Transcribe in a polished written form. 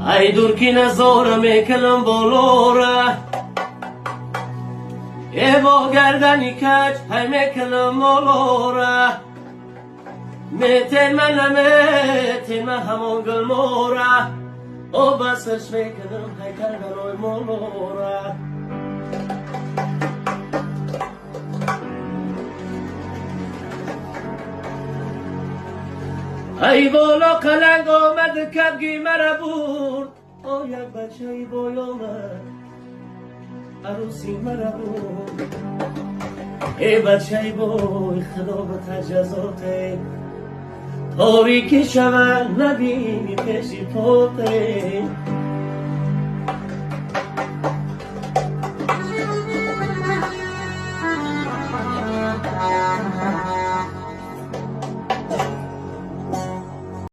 ای دور که نزارم میکنم بالوره ای با گردنی کج های میکنم مالوره میتین من همون گل موره او بسش میکنم های کردن اوی مالوره ای بالا قلنگ آمد کبگی مرا بود او یک بچه ای بای آمد عروسی مرا بود ای بچه ای بای خدا به تجزاته تاریکی شود نبینی پیشی پاته